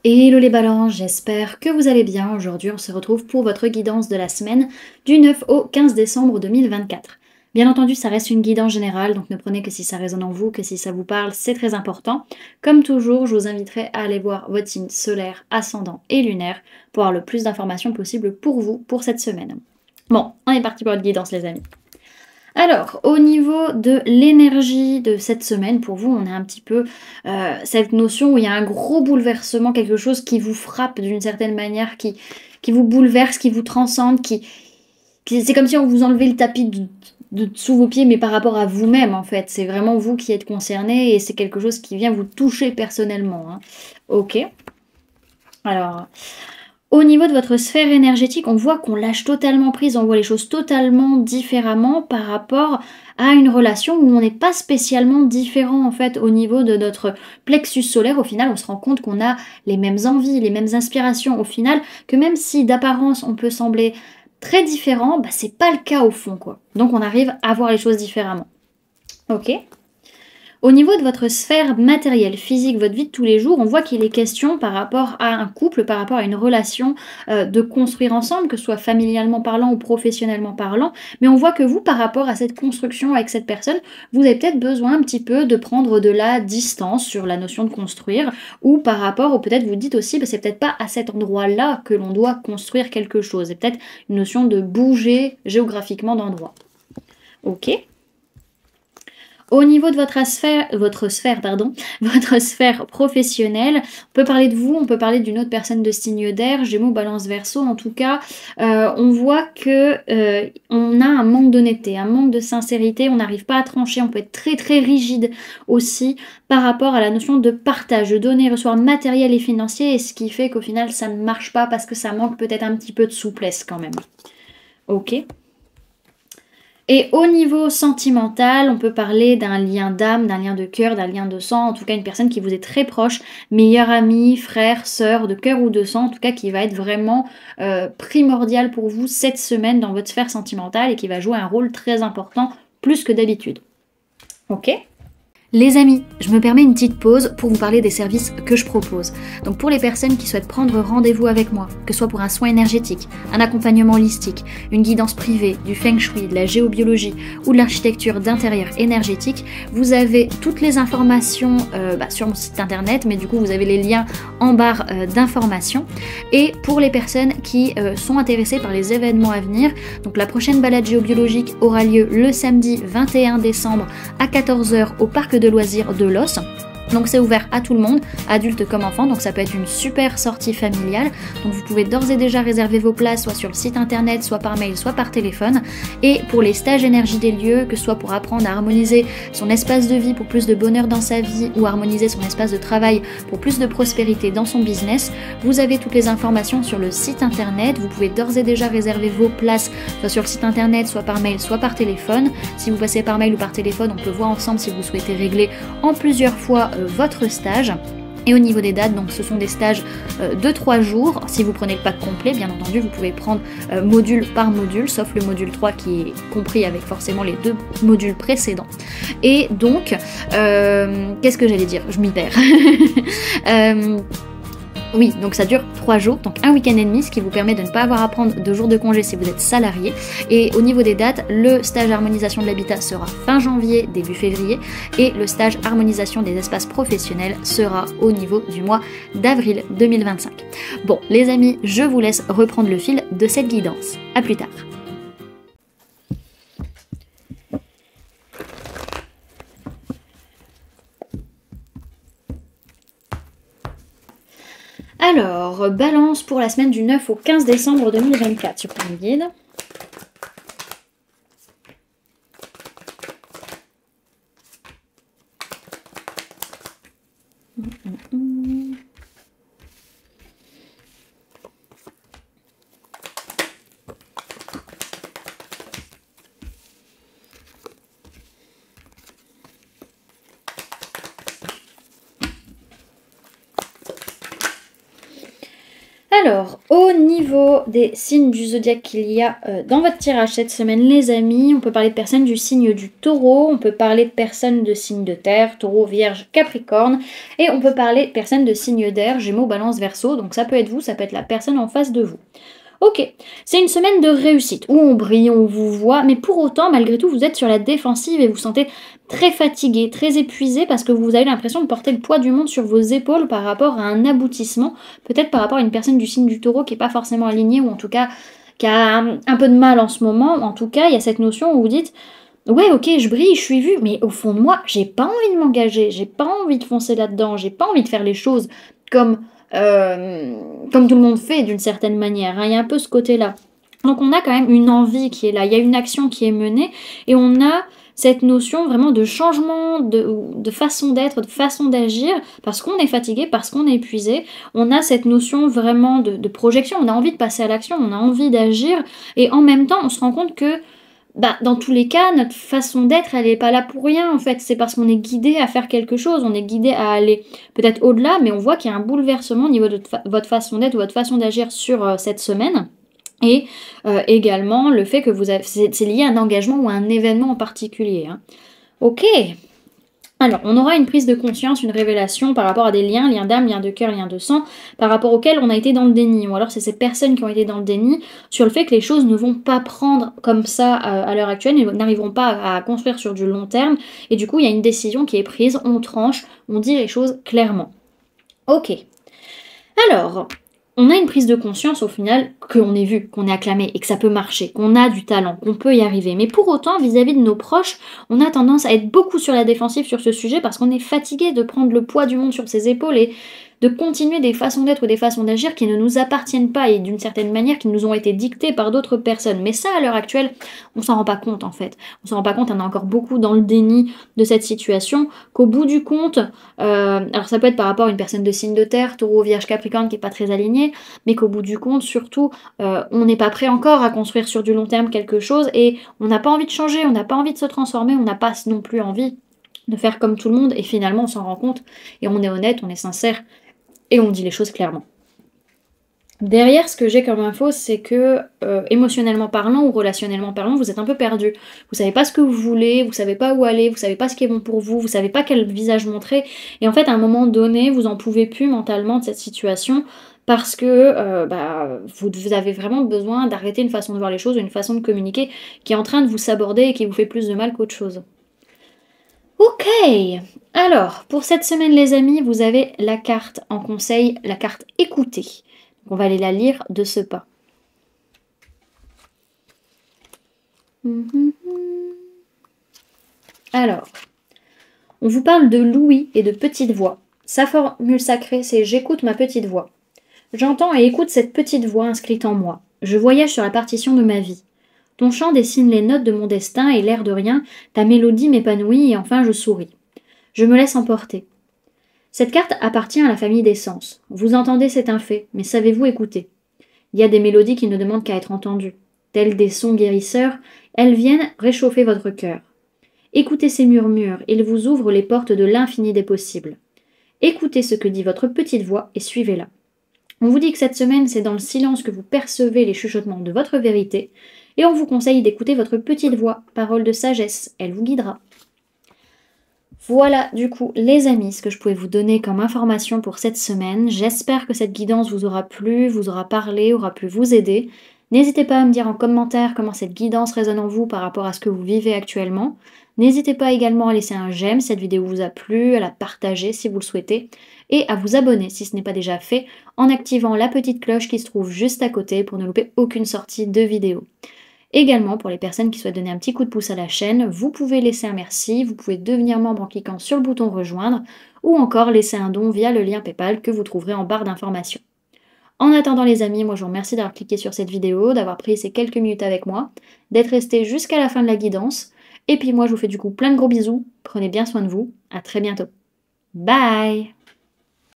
Hello les balances, j'espère que vous allez bien. Aujourd'hui, on se retrouve pour votre guidance de la semaine du 9 au 15 décembre 2024. Bien entendu, ça reste une guidance générale, donc ne prenez que si ça résonne en vous, que si ça vous parle, c'est très important. Comme toujours, je vous inviterai à aller voir votre signe solaire, ascendant et lunaire pour avoir le plus d'informations possible pour vous pour cette semaine. Bon, on est parti pour votre guidance les amis. Alors, au niveau de l'énergie de cette semaine, pour vous, on a un petit peu cette notion où il y a un gros bouleversement, quelque chose qui vous frappe d'une certaine manière, qui vous bouleverse, qui vous transcende, c'est comme si on vous enlevait le tapis de sous vos pieds, mais par rapport à vous-même, en fait. C'est vraiment vous qui êtes concerné et c'est quelque chose qui vient vous toucher personnellement, hein. Ok. Alors, au niveau de votre sphère énergétique, on voit qu'on lâche totalement prise, on voit les choses totalement différemment par rapport à une relation où on n'est pas spécialement différent en fait au niveau de notre plexus solaire. Au final, on se rend compte qu'on a les mêmes envies, les mêmes inspirations. Au final, que même si d'apparence on peut sembler très différent, bah, c'est pas le cas au fond quoi. Donc on arrive à voir les choses différemment. Ok. Au niveau de votre sphère matérielle, physique, votre vie de tous les jours, on voit qu'il est question par rapport à un couple, par rapport à une relation, de construire ensemble, que ce soit familialement parlant ou professionnellement parlant. Mais on voit que vous, par rapport à cette construction avec cette personne, vous avez peut-être besoin un petit peu de prendre de la distance sur la notion de construire, ou par rapport, ou peut-être vous dites aussi, bah, c'est peut-être pas à cet endroit-là que l'on doit construire quelque chose. C'est peut-être une notion de bouger géographiquement d'endroit. Ok. Au niveau de votre sphère, pardon, votre sphère professionnelle, on peut parler de vous, on peut parler d'une autre personne de signe d'air, Gémeaux, Balance, Verseau. En tout cas, on voit que on a un manque d'honnêteté, un manque de sincérité. On n'arrive pas à trancher. On peut être très très rigide aussi par rapport à la notion de partage, de donner, recevoir matériel et financier, et ce qui fait qu'au final ça ne marche pas parce que ça manque peut-être un petit peu de souplesse quand même. Ok. Et au niveau sentimental, on peut parler d'un lien d'âme, d'un lien de cœur, d'un lien de sang, en tout cas une personne qui vous est très proche, meilleur ami, frère, sœur, de cœur ou de sang, en tout cas qui va être vraiment primordial pour vous cette semaine dans votre sphère sentimentale et qui va jouer un rôle très important, plus que d'habitude. Ok ? Les amis, je me permets une petite pause pour vous parler des services que je propose. Donc pour les personnes qui souhaitent prendre rendez-vous avec moi, que ce soit pour un soin énergétique, un accompagnement holistique, une guidance privée, du feng shui, de la géobiologie ou de l'architecture d'intérieur énergétique, vous avez toutes les informations sur mon site internet, mais du coup vous avez les liens en barre d'informations. Et pour les personnes qui sont intéressées par les événements à venir, donc la prochaine balade géobiologique aura lieu le samedi 21 décembre à 14h au parc de loisirs de Los. Donc c'est ouvert à tout le monde, adultes comme enfants, donc ça peut être une super sortie familiale. Donc vous pouvez d'ores et déjà réserver vos places, soit sur le site internet, soit par mail, soit par téléphone. Et pour les stages énergie des lieux, que ce soit pour apprendre à harmoniser son espace de vie pour plus de bonheur dans sa vie, ou harmoniser son espace de travail pour plus de prospérité dans son business, vous avez toutes les informations sur le site internet. Vous pouvez d'ores et déjà réserver vos places, soit sur le site internet, soit par mail, soit par téléphone. Si vous passez par mail ou par téléphone, on peut voir ensemble si vous souhaitez régler en plusieurs fois votre stage. Et au niveau des dates, donc ce sont des stages de 3 jours. Si vous prenez le pack complet, bien entendu, vous pouvez prendre module par module, sauf le module 3 qui est compris avec forcément les 2 modules précédents. Et donc, qu'est-ce que j'allais dire? Je m'y perds. Oui, donc ça dure 3 jours, donc un week-end et demi, ce qui vous permet de ne pas avoir à prendre 2 jours de congé si vous êtes salarié. Et au niveau des dates, le stage harmonisation de l'habitat sera fin janvier, début février, et le stage harmonisation des espaces professionnels sera au niveau du mois d'avril 2025. Bon, les amis, je vous laisse reprendre le fil de cette guidance. À plus tard. Alors, balance pour la semaine du 9 au 15 décembre 2024 sur Prime Guide. Alors, au niveau des signes du zodiaque qu'il y a dans votre tirage cette semaine, les amis, on peut parler de personnes du signe du taureau, on peut parler de personnes de signe de terre, taureau, vierge, capricorne, et on peut parler de personnes de signe d'air, gémeaux, balance, verseau, donc ça peut être vous, ça peut être la personne en face de vous. Ok, c'est une semaine de réussite, où on brille, on vous voit, mais pour autant, malgré tout, vous êtes sur la défensive et vous sentez très fatigué, très épuisé, parce que vous avez l'impression de porter le poids du monde sur vos épaules par rapport à un aboutissement, peut-être par rapport à une personne du signe du taureau qui n'est pas forcément alignée, ou en tout cas qui a un peu de mal en ce moment. En tout cas, il y a cette notion où vous dites ouais, ok, je brille, je suis vue, mais au fond de moi, j'ai pas envie de m'engager, j'ai pas envie de foncer là-dedans, j'ai pas envie de faire les choses comme, comme tout le monde fait d'une certaine manière, hein. Il y a un peu ce côté-là. Donc on a quand même une envie qui est là, il y a une action qui est menée, et on a cette notion vraiment de changement de façon d'être, de façon d'agir, parce qu'on est fatigué, parce qu'on est épuisé. On a cette notion vraiment de projection, on a envie de passer à l'action, on a envie d'agir, et en même temps, on se rend compte que dans tous les cas, notre façon d'être, elle n'est pas là pour rien, en fait. C'est parce qu'on est guidé à faire quelque chose, on est guidé à aller peut-être au-delà, mais on voit qu'il y a un bouleversement au niveau de votre façon d'être ou votre façon d'agir sur cette semaine. Et également le fait que c'est lié à un engagement ou à un événement en particulier, hein. Ok. Alors, on aura une prise de conscience, une révélation par rapport à des liens d'âme, liens de cœur, liens de sang, par rapport auxquels on a été dans le déni. Ou alors c'est ces personnes qui ont été dans le déni sur le fait que les choses ne vont pas prendre comme ça à l'heure actuelle, n'arriveront pas à construire sur du long terme. Et du coup, il y a une décision qui est prise, on tranche, on dit les choses clairement. Ok. Alors, on a une prise de conscience au final qu'on est vu, qu'on est acclamé et que ça peut marcher, qu'on a du talent, qu'on peut y arriver. Mais pour autant, vis-à-vis de nos proches, on a tendance à être beaucoup sur la défensive sur ce sujet parce qu'on est fatigué de prendre le poids du monde sur ses épaules et de continuer des façons d'être ou des façons d'agir qui ne nous appartiennent pas et d'une certaine manière qui nous ont été dictées par d'autres personnes. Mais ça, à l'heure actuelle, on s'en rend pas compte en fait. On s'en rend pas compte, on est encore beaucoup dans le déni de cette situation, qu'au bout du compte, alors ça peut être par rapport à une personne de signe de terre, taureau, vierge, capricorne qui n'est pas très alignée, mais qu'au bout du compte, surtout, on n'est pas prêt encore à construire sur du long terme quelque chose et on n'a pas envie de changer, on n'a pas envie de se transformer, on n'a pas non plus envie de faire comme tout le monde et finalement on s'en rend compte et on est honnête, on est sincère et on dit les choses clairement. Derrière, ce que j'ai comme info, c'est que émotionnellement parlant ou relationnellement parlant, vous êtes un peu perdu. Vous savez pas ce que vous voulez, vous savez pas où aller, vous savez pas ce qui est bon pour vous, vous savez pas quel visage montrer. Et en fait, à un moment donné, vous en pouvez plus mentalement de cette situation parce que vous avez vraiment besoin d'arrêter une façon de voir les choses, une façon de communiquer qui est en train de vous saborder et qui vous fait plus de mal qu'autre chose. Ok, alors pour cette semaine les amis, vous avez la carte en conseil, la carte écoutée. On va aller la lire de ce pas. Alors, on vous parle de l'ouïe et de petite voix. Sa formule sacrée, c'est « J'écoute ma petite voix ». J'entends et écoute cette petite voix inscrite en moi. Je voyage sur la partition de ma vie. Ton chant dessine les notes de mon destin et l'air de rien, ta mélodie m'épanouit et enfin je souris. Je me laisse emporter. Cette carte appartient à la famille des sens. Vous entendez, c'est un fait, mais savez-vous écouter? Il y a des mélodies qui ne demandent qu'à être entendues. Telles des sons guérisseurs, elles viennent réchauffer votre cœur. Écoutez ces murmures, ils vous ouvrent les portes de l'infini des possibles. Écoutez ce que dit votre petite voix et suivez-la. On vous dit que cette semaine, c'est dans le silence que vous percevez les chuchotements de votre vérité, et on vous conseille d'écouter votre petite voix, parole de sagesse, elle vous guidera. Voilà du coup les amis ce que je pouvais vous donner comme information pour cette semaine. J'espère que cette guidance vous aura plu, vous aura parlé, aura pu vous aider. N'hésitez pas à me dire en commentaire comment cette guidance résonne en vous par rapport à ce que vous vivez actuellement. N'hésitez pas également à laisser un j'aime si cette vidéo vous a plu, à la partager si vous le souhaitez, et à vous abonner si ce n'est pas déjà fait en activant la petite cloche qui se trouve juste à côté pour ne louper aucune sortie de vidéo. Également, pour les personnes qui souhaitent donner un petit coup de pouce à la chaîne, vous pouvez laisser un merci, vous pouvez devenir membre en cliquant sur le bouton rejoindre, ou encore laisser un don via le lien PayPal que vous trouverez en barre d'informations. En attendant les amis, moi je vous remercie d'avoir cliqué sur cette vidéo, d'avoir pris ces quelques minutes avec moi, d'être resté jusqu'à la fin de la guidance, et puis moi je vous fais du coup plein de gros bisous, prenez bien soin de vous, à très bientôt. Bye!